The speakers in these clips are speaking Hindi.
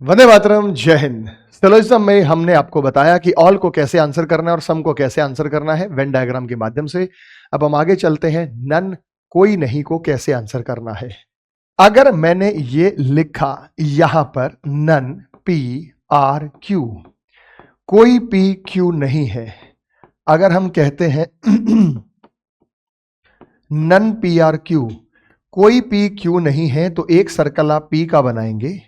वंदे मातरम, जय हिंद। सिलोजिज्म में हमने आपको बताया कि ऑल को कैसे आंसर करना है और सम को कैसे आंसर करना है वेन डायग्राम के माध्यम से। अब हम आगे चलते हैं, नन कोई नहीं को कैसे आंसर करना है। अगर मैंने ये लिखा यहां पर नन पी आर क्यू, कोई पी क्यू नहीं है। अगर हम कहते हैं नन पी आर क्यू, कोई पी क्यू नहीं है, तो एक सर्कल आप पी का बनाएंगे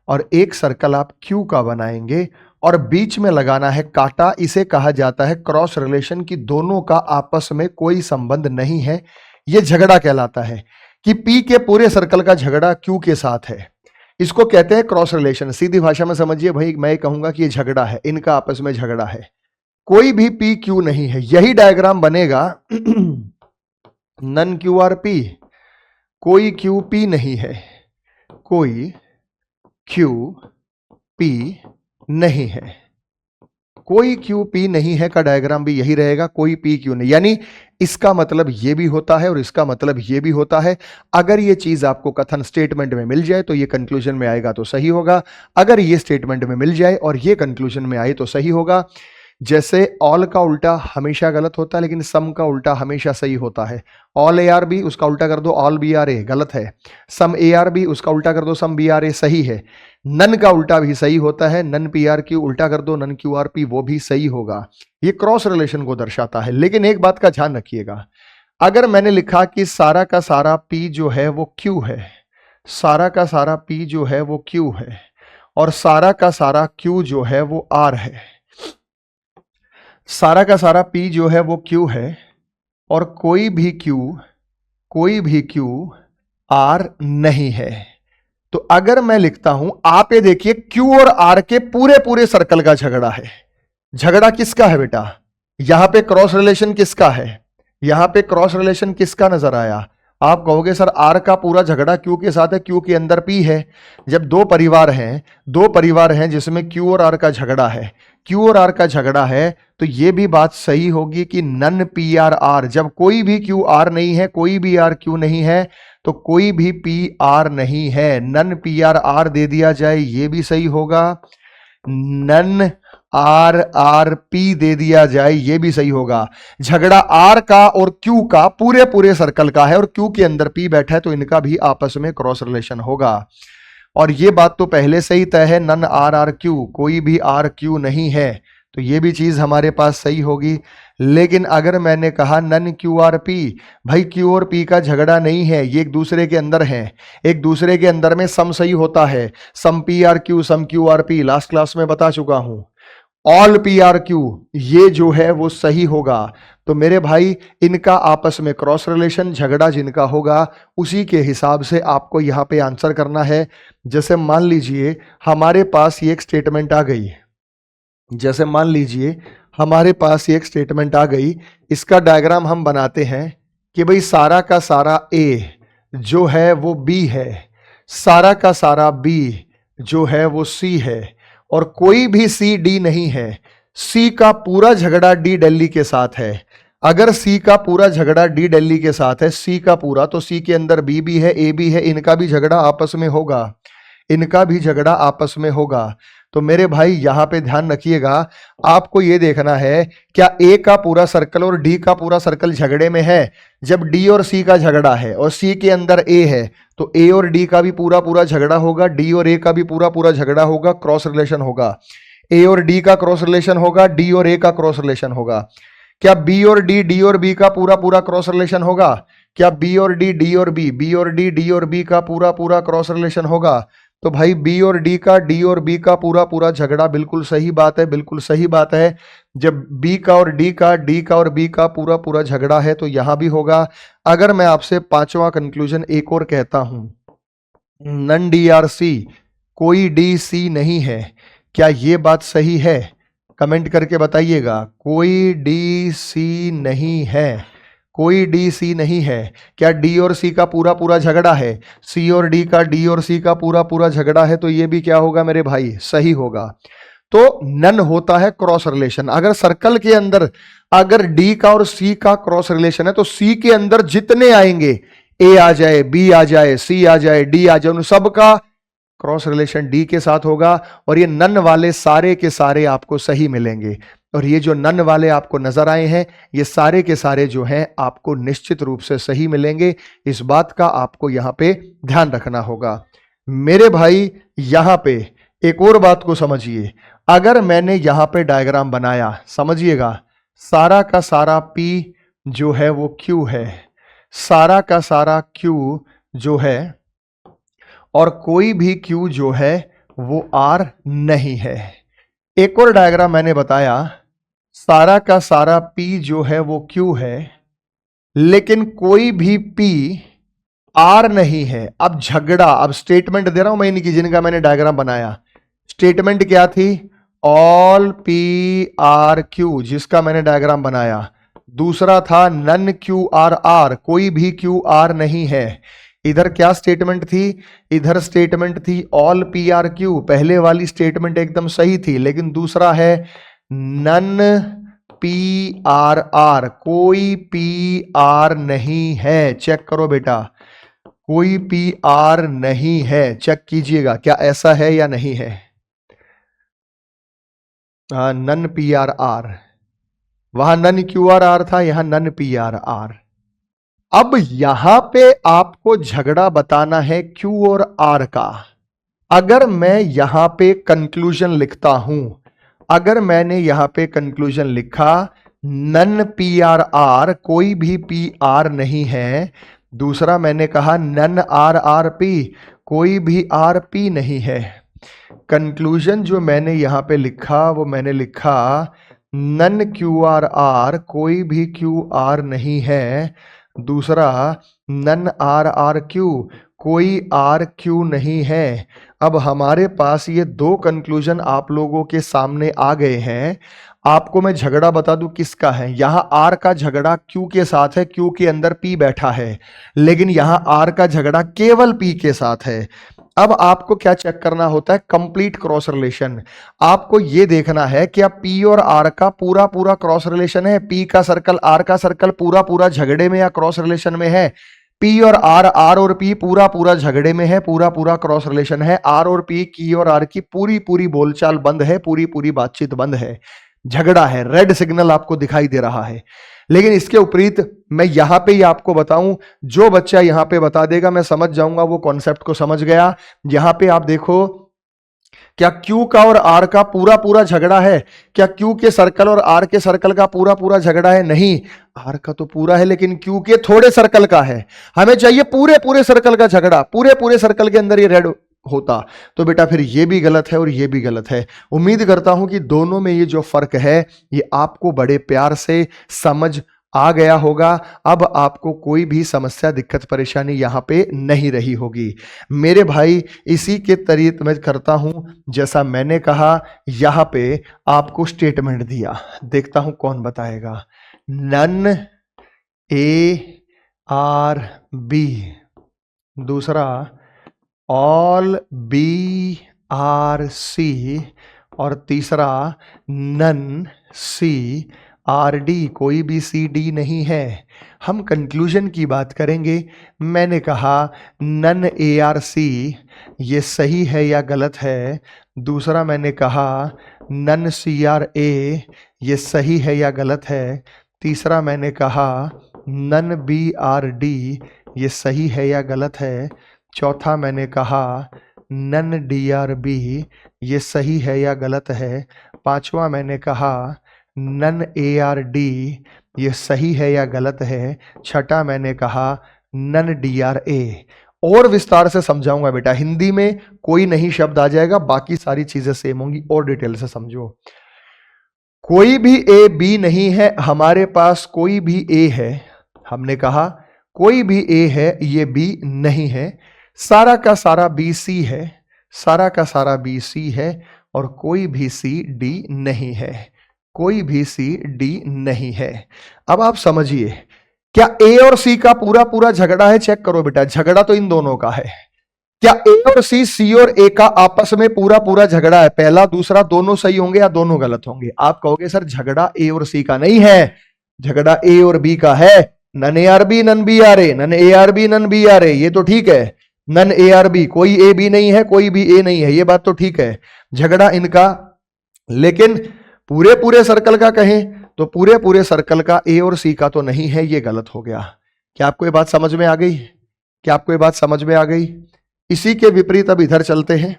और एक सर्कल आप क्यू का बनाएंगे और बीच में लगाना है कांटा। इसे कहा जाता है क्रॉस रिलेशन, की दोनों का आपस में कोई संबंध नहीं है। यह झगड़ा कहलाता है कि पी के पूरे सर्कल का झगड़ा क्यू के साथ है। इसको कहते हैं क्रॉस रिलेशन। सीधी भाषा में समझिए भाई, मैं कहूंगा कि यह झगड़ा है, इनका आपस में झगड़ा है। कोई भी पी क्यू नहीं है, यही डायग्राम बनेगा नन क्यू आर पी। कोई क्यू पी नहीं है, कोई क्यू पी नहीं है, कोई क्यू पी नहीं है का डायग्राम भी यही रहेगा, कोई पी क्यू नहीं। यानी इसका मतलब ये भी होता है और इसका मतलब ये भी होता है। अगर ये चीज आपको कथन स्टेटमेंट में मिल जाए तो ये कंक्लूजन में आएगा तो सही होगा, अगर ये स्टेटमेंट में मिल जाए और ये कंक्लूजन में आए तो सही होगा। जैसे ऑल का उल्टा हमेशा गलत होता है, लेकिन सम का उल्टा हमेशा सही होता है। ऑल ए आर बी, उसका उल्टा कर दो ऑल बी आर ए, गलत है। सम ए आर बी, उसका उल्टा कर दो सम बी आर ए, सही है। नन का उल्टा भी सही होता है, नन पी आर क्यू, उल्टा कर दो नन क्यू आर पी, वो भी सही होगा। ये क्रॉस रिलेशन को दर्शाता है। लेकिन एक बात का ध्यान रखिएगा, अगर मैंने लिखा कि सारा का सारा पी जो है वो क्यू है, सारा का सारा पी जो है वो क्यू है और सारा का सारा क्यू जो है वो आर है, सारा का सारा पी जो है वो क्यू है और कोई भी क्यू आर नहीं है, तो अगर मैं लिखता हूं, आप ये देखिए क्यू और आर के पूरे पूरे सर्कल का झगड़ा है। झगड़ा किसका है बेटा? यहां पे क्रॉस रिलेशन किसका है? यहां पे क्रॉस रिलेशन किसका नजर आया? आप कहोगे सर आर का पूरा झगड़ा क्यू के साथ है, क्यू के अंदर पी है। जब दो परिवार हैं जिसमें क्यू और आर का झगड़ा है, क्यू और आर का झगड़ा है, तो यह भी बात सही होगी कि नन पी आर आर। जब कोई भी क्यू आर नहीं है, कोई भी आर क्यू नहीं है, तो कोई भी पी आर नहीं है। नन पी आर आर दे दिया जाए, यह भी सही होगा। नन आर आर पी दे दिया जाए, यह भी सही होगा। झगड़ा आर का और क्यू का पूरे पूरे सर्कल का है और क्यू के अंदर पी बैठा है, तो इनका भी आपस में क्रॉस रिलेशन होगा। और यह बात तो पहले से ही तय है, नन आर आर क्यू, कोई भी आर क्यू नहीं है, तो यह भी चीज हमारे पास सही होगी। लेकिन अगर मैंने कहा नन क्यू आर पी, भाई क्यू और पी का झगड़ा नहीं है, ये एक दूसरे के अंदर हैं। एक दूसरे के अंदर में सम सही होता है, sum P R Q, sum Q R P, last class में बता चुका हूं। ऑल पी आर क्यू, ये जो है वो सही होगा। तो मेरे भाई इनका आपस में क्रॉस रिलेशन, झगड़ा जिनका होगा उसी के हिसाब से आपको यहां पे आंसर करना है। जैसे मान लीजिए हमारे पास ये एक स्टेटमेंट आ गई, जैसे मान लीजिए हमारे पास ये एक स्टेटमेंट आ गई, इसका डायग्राम हम बनाते हैं कि भाई सारा का सारा ए जो है वो बी है, सारा का सारा बी जो है वो सी है और कोई भी सी डी नहीं है। सी का पूरा झगड़ा डी दिल्ली के साथ है। अगर सी का पूरा झगड़ा डी दिल्ली के साथ है, सी का पूरा, तो सी के अंदर बी भी है, ए भी है, इनका भी झगड़ा आपस में होगा, इनका भी झगड़ा आपस में होगा। तो मेरे भाई यहां पे ध्यान रखिएगा, आपको यह देखना है क्या ए का पूरा सर्कल और डी का पूरा सर्कल झगड़े में है। जब डी और सी का झगड़ा है और सी के अंदर ए है, तो ए और डी का भी पूरा पूरा झगड़ा होगा, डी और ए का भी पूरा पूरा झगड़ा होगा, क्रॉस रिलेशन होगा। ए और डी का क्रॉस रिलेशन होगा, डी और ए का क्रॉस रिलेशन होगा। क्या बी और डी, डी और बी का पूरा पूरा क्रॉस रिलेशन होगा? क्या बी और डी, डी और बी, बी और डी, डी और बी का पूरा पूरा क्रॉस रिलेशन होगा? तो भाई बी और डी का, डी और बी का पूरा पूरा झगड़ा, बिल्कुल सही बात है, बिल्कुल सही बात है। जब बी का और डी का, डी का और बी का पूरा पूरा झगड़ा है, तो यहां भी होगा। अगर मैं आपसे पांचवा कंक्लूजन एक और कहता हूं, नन डी आर सी, कोई डी सी नहीं है, क्या यह बात सही है? कमेंट करके बताइएगा। कोई डी सी नहीं है, कोई डी सी नहीं है। क्या डी और सी का पूरा पूरा झगड़ा है? सी और डी का, डी और सी का पूरा पूरा झगड़ा है, तो ये भी क्या होगा मेरे भाई? सही होगा। तो नन होता है क्रॉस रिलेशन। अगर सर्कल के अंदर अगर डी का और सी का क्रॉस रिलेशन है, तो सी के अंदर जितने आएंगे, ए आ जाए, बी आ जाए, सी आ जाए, डी आ जाए, उन सबका क्रॉस रिलेशन डी के साथ होगा, और ये नन वाले सारे के सारे आपको सही मिलेंगे। और ये जो नन वाले आपको नजर आए हैं, ये सारे के सारे जो हैं आपको निश्चित रूप से सही मिलेंगे। इस बात का आपको यहां पे ध्यान रखना होगा। मेरे भाई यहां पे एक और बात को समझिए, अगर मैंने यहां पे डायग्राम बनाया, समझिएगा, सारा का सारा P जो है वो Q है, सारा का सारा Q जो है, और कोई भी Q जो है वो R नहीं है। एक और डायग्राम मैंने बताया, सारा का सारा P जो है वो Q है, लेकिन कोई भी P R नहीं है। अब झगड़ा, अब स्टेटमेंट दे रहा हूं मैं इनकी जिनका मैंने डायग्राम बनाया। स्टेटमेंट क्या थी? ऑल P R Q, जिसका मैंने डायग्राम बनाया। दूसरा था नन Q R R, कोई भी Q R नहीं है। इधर क्या स्टेटमेंट थी? इधर स्टेटमेंट थी ऑल P R Q। पहले वाली स्टेटमेंट एकदम सही थी, लेकिन दूसरा है नन P R R, कोई P R नहीं है। चेक करो बेटा, कोई P R नहीं है। चेक कीजिएगा क्या ऐसा है या नहीं है। हाँ, नन P R R, वहां नन Q R R था, यहां नन P R R। अब यहां पे आपको झगड़ा बताना है Q और R का। अगर मैं यहां पे कंक्लूजन लिखता हूं, अगर मैंने यहां पे कंक्लूजन लिखा नन P R R, कोई भी P R नहीं है। दूसरा मैंने कहा नन R R P, कोई भी R P नहीं है। कंक्लूजन जो मैंने यहां पे लिखा वो मैंने लिखा नन Q R R, कोई भी Q R नहीं है। दूसरा नन R R Q, कोई R Q नहीं है। अब हमारे पास ये दो कंक्लूजन आप लोगों के सामने आ गए हैं। आपको मैं झगड़ा बता दूं किसका है। यहां R का झगड़ा Q के साथ है, Q के अंदर P बैठा है, लेकिन यहां R का झगड़ा केवल P के साथ है। अब आपको क्या चेक करना होता है? Complete cross relation. आपको यह देखना है कि अब P और R का पूरा पूरा क्रॉस रिलेशन है, P का सर्कल R का सर्कल पूरा पूरा झगड़े में या क्रॉस रिलेशन में है। P और R, R और P पूरा पूरा झगड़े में है, पूरा पूरा क्रॉस रिलेशन है। R और P की और R की पूरी पूरी बोलचाल बंद है, पूरी पूरी बातचीत बंद है, झगड़ा है, रेड सिग्नल आपको दिखाई दे रहा है। लेकिन इसके उपरीत मैं यहां पे ही आपको बताऊं, जो बच्चा यहां पे बता देगा मैं समझ जाऊंगा वो कॉन्सेप्ट को समझ गया। यहां पे आप देखो, क्या Q का और R का पूरा पूरा झगड़ा है? क्या Q के सर्कल और R के सर्कल का पूरा पूरा झगड़ा है? नहीं, R का तो पूरा है, लेकिन Q के थोड़े सर्कल का है। हमें चाहिए पूरे पूरे सर्कल का झगड़ा, पूरे पूरे सर्कल के अंदर ये रेड होता। तो बेटा फिर ये भी गलत है और ये भी गलत है। उम्मीद करता हूं कि दोनों में ये जो फर्क है ये आपको बड़े प्यार से समझ आ गया होगा। अब आपको कोई भी समस्या, दिक्कत, परेशानी यहां पे नहीं रही होगी। मेरे भाई इसी के तरीके मैं करता हूं जैसा मैंने कहा। यहां पे आपको स्टेटमेंट दिया, देखता हूं कौन बताएगा। नन A R B, दूसरा ऑल B R C, और तीसरा नन C R D, कोई भी C D नहीं है। हम कंक्लूजन की बात करेंगे। मैंने कहा नन A R C, ये सही है या गलत है। दूसरा मैंने कहा नन C R A, ये सही है या गलत है। तीसरा मैंने कहा नन B R D, ये सही है या गलत है। चौथा मैंने कहा नन D R B, ये सही है या गलत है। पांचवा मैंने कहा नन A R D, ये सही है या गलत है। छठा मैंने कहा नन D R A। और विस्तार से समझाऊंगा बेटा, हिंदी में कोई नहीं शब्द आ जाएगा, बाकी सारी चीजें सेम होंगी। और डिटेल से समझो। कोई भी A B नहीं है, हमारे पास कोई भी A है। हमने कहा कोई भी A है, ये B नहीं है। सारा का सारा B C है, सारा का सारा B C है, और कोई भी C D नहीं है, कोई भी C D नहीं है। अब आप समझिए, क्या A और C का पूरा पूरा झगड़ा है? चेक करो बेटा, झगड़ा तो इन दोनों का है। क्या A और C और A का आपस में पूरा पूरा झगड़ा है? पहला दूसरा दोनों सही होंगे या दोनों गलत होंगे? आप कहोगे सर झगड़ा A और C का नहीं है, झगड़ा A और B का है। None A R B none B R A, none A R B none B R A, ये तो ठीक है। नन ए आर बी, कोई ए बी नहीं है, कोई भी ए नहीं है, ये बात तो ठीक है, झगड़ा इनका। लेकिन पूरे पूरे सर्कल का कहें तो पूरे पूरे सर्कल का ए और सी का तो नहीं है, ये गलत हो गया। क्या आपको ये बात समझ में आ गई? क्या आपको ये बात समझ में आ गई? इसी के विपरीत अब इधर चलते हैं,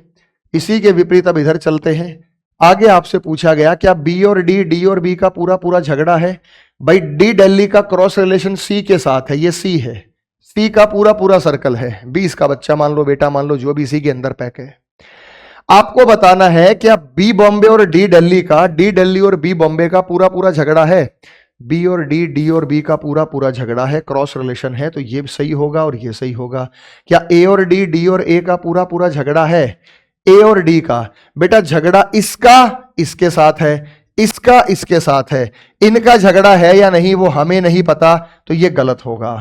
इसी के विपरीत अब इधर चलते हैं। आगे आपसे पूछा गया क्या बी और डी, डी और बी का पूरा पूरा झगड़ा है? भाई डी दिल्ली का क्रॉस रिलेशन सी के साथ है, ये सी है, सी का पूरा पूरा सर्कल है, बी इसका बच्चा मान लो, बेटा मान लो, जो भी सी के अंदर पैक है। आपको बताना है क्या बी बॉम्बे और डी दिल्ली का, डी दिल्ली और बी बॉम्बे का पूरा पूरा झगड़ा है? बी और डी, डी और बी का पूरा पूरा झगड़ा है, क्रॉस रिलेशन है, तो ये सही होगा और ये सही होगा। क्या ए और डी, डी और ए का पूरा पूरा झगड़ा है? ए और डी का बेटा झगड़ा इसका इसके साथ है, इसका इसके साथ है, इनका झगड़ा है या नहीं वो हमें नहीं पता, तो ये गलत होगा,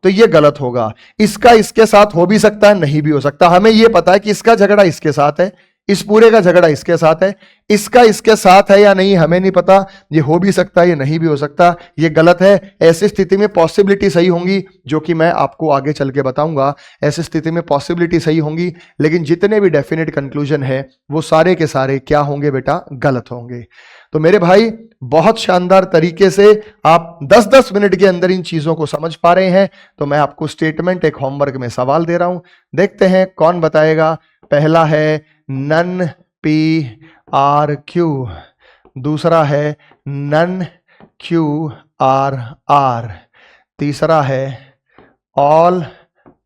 तो ये गलत होगा। इसका इसके साथ हो भी सकता है, नहीं भी हो सकता, हमें ये पता है कि इसका झगड़ा इसके साथ है, इस पूरे का झगड़ा इसके साथ है, इसका इसके साथ है या नहीं हमें नहीं पता, ये हो भी सकता है, ये नहीं भी हो सकता, ये गलत है। ऐसी स्थिति में पॉसिबिलिटी सही होंगी, जो कि मैं आपको आगे चल के बताऊंगा। ऐसी स्थिति में पॉसिबिलिटी सही होंगी, लेकिन जितने भी डेफिनेट कंक्लूजन है वो सारे के सारे क्या होंगे बेटा? गलत होंगे। तो मेरे भाई बहुत शानदार तरीके से आप 10-10 मिनट के अंदर इन चीजों को समझ पा रहे हैं। तो मैं आपको स्टेटमेंट एक होमवर्क में सवाल दे रहा हूं, देखते हैं कौन बताएगा। पहला है नन पी आर क्यू, दूसरा है नन क्यू आर आर, तीसरा है all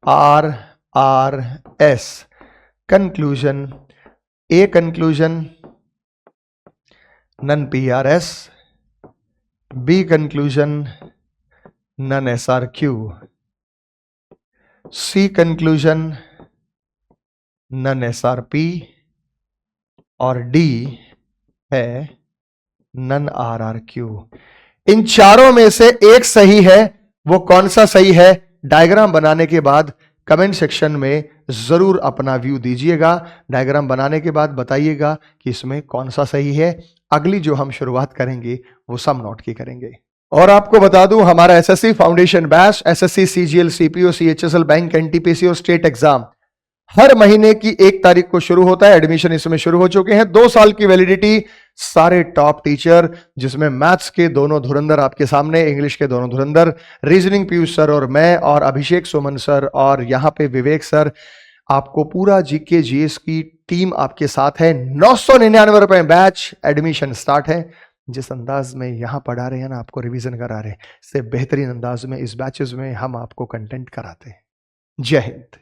R R S. Conclusion, A conclusion none P R S, B conclusion none S R Q, C conclusion none S R P, और डी है नन आर आर क्यू। इन चारों में से एक सही है, वो कौन सा सही है? डायग्राम बनाने के बाद कमेंट सेक्शन में जरूर अपना व्यू दीजिएगा। डायग्राम बनाने के बाद बताइएगा कि इसमें कौन सा सही है। अगली जो हम शुरुआत करेंगे वो सम नोट की करेंगे। और आपको बता दूं हमारा SSC foundation batch, SSC, CGL, CPO, CHSL, bank, NTPC और स्टेट एग्जाम हर महीने की 1 तारीख को शुरू होता है। एडमिशन इसमें शुरू हो चुके हैं, 2 साल की वैलिडिटी, सारे टॉप टीचर, जिसमें मैथ्स के दोनों धुरंधर आपके सामने, इंग्लिश के दोनों धुरंधर, रीजनिंग पीयूष सर और मैं, और अभिषेक सुमन सर, और यहां पे विवेक सर। आपको पूरा जीके जीएस की टीम आपके साथ है। 999 रुपए बैच, एडमिशन स्टार्ट है। जिस अंदाज में यहां पढ़ा रहे हैं ना, आपको रिवीजन करा रहे हैं, इससे बेहतरीन अंदाज में इस बैचेस में हम आपको कंटेंट कराते हैं। जय हिंद।